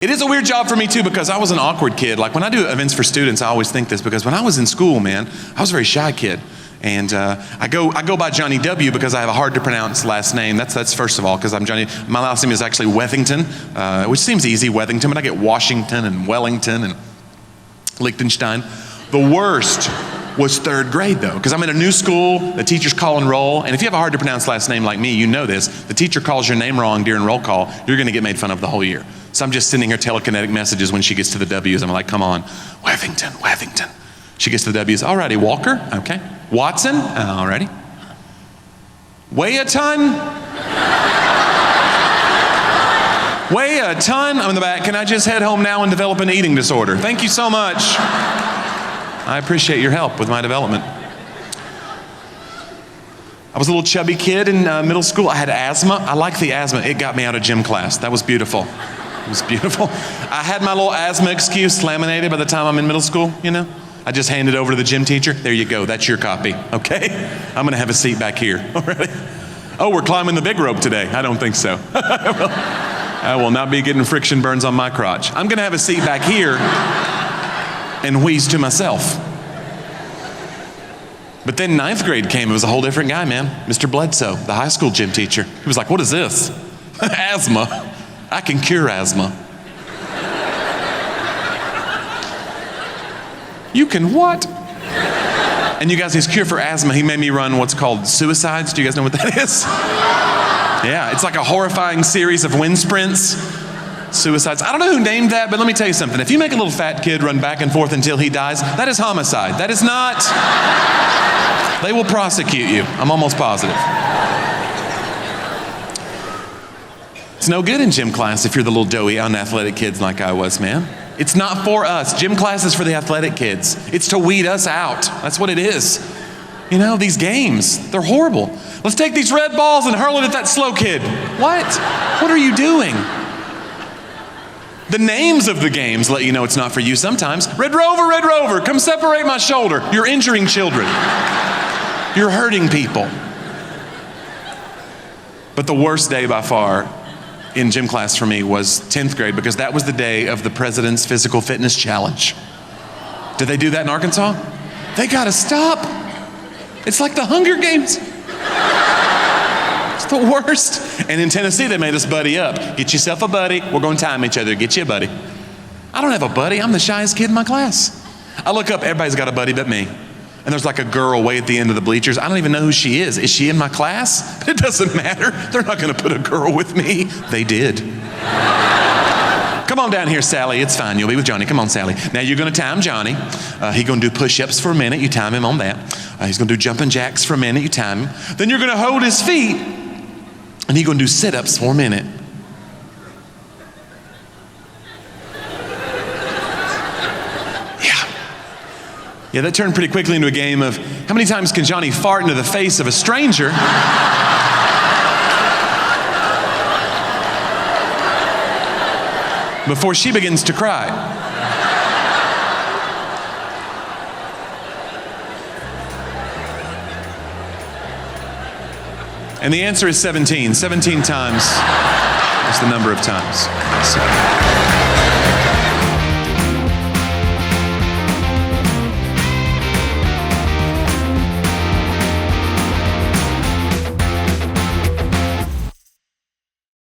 It is a weird job for me too because I was an awkward kid. Like when I do events for students, I always think this because when I was in school, man, I was a very shy kid. And I go by Jonnie W because I have a hard to pronounce last name. That's first of all, because I'm Johnny. My last name is actually Wethington, which seems easy, Wethington, but I get Washington and Wellington and Liechtenstein. The worst was third grade though, because I'm in a new school, the teachers call and roll, and if you have a hard to pronounce last name like me, you know this, the teacher calls your name wrong during roll call, you're gonna get made fun of the whole year. So I'm just sending her telekinetic messages when she gets to the W's. I'm like, come on, Wethington. She gets to the W's, alrighty, Walker, okay. Watson, alrighty. Weigh a ton? Weigh a ton? I'm in the back. Can I just head home now and develop an eating disorder? Thank you so much. I appreciate your help with my development. I was a little chubby kid in middle school. I had asthma. I like the asthma. It got me out of gym class. That was beautiful. It was beautiful. I had my little asthma excuse laminated by the time I'm in middle school, you know? I just hand it over to the gym teacher. There you go. That's your copy, okay? I'm going to have a seat back here, all right? Oh, we're climbing the big rope today. I don't think so. I will not be getting friction burns on my crotch. I'm going to have a seat back here and wheeze to myself. But then ninth grade came. It was a whole different guy, man. Mr. Bledsoe, the high school gym teacher. He was like, what is this? Asthma. I can cure asthma. You can what? And you guys, his cure for asthma, he made me run what's called suicides. Do you guys know what that is? Yeah, it's like a horrifying series of wind sprints. Suicides. I don't know who named that, but let me tell you something. If you make a little fat kid run back and forth until he dies, that is homicide. That is not. They will prosecute you. I'm almost positive. It's no good in gym class if you're the little doughy, unathletic kids like I was, man. It's not for us. Gym class is for the athletic kids. It's to weed us out. That's what it is. You know, these games, they're horrible. Let's take these red balls and hurl it at that slow kid. What? What are you doing? The names of the games let you know it's not for you sometimes. Red Rover, come separate my shoulder. You're injuring children. You're hurting people. But the worst day by far in gym class for me was 10th grade because that was the day of the President's Physical Fitness Challenge. Did they do that in Arkansas? They gotta stop. It's like the Hunger Games. It's the worst. And in Tennessee, they made us buddy up. Get yourself a buddy. We're gonna time each other. Get you a buddy. I don't have a buddy. I'm the shyest kid in my class. I look up, everybody's got a buddy but me. And there's like a girl way at the end of the bleachers. I don't even know who she is. Is she in my class? It doesn't matter. They're not gonna put a girl with me. They did. Come on down here, Sally. It's fine. You'll be with Johnny. Come on, Sally. Now you're gonna time Johnny. He's gonna do push-ups for a minute. You time him on that. He's gonna do jumping jacks for a minute. You time him. Then you're gonna hold his feet and he's gonna do sit-ups for a minute. Yeah, that turned pretty quickly into a game of how many times can Johnny fart into the face of a stranger before she begins to cry. And the answer is 17. 17 times is the number of times. So.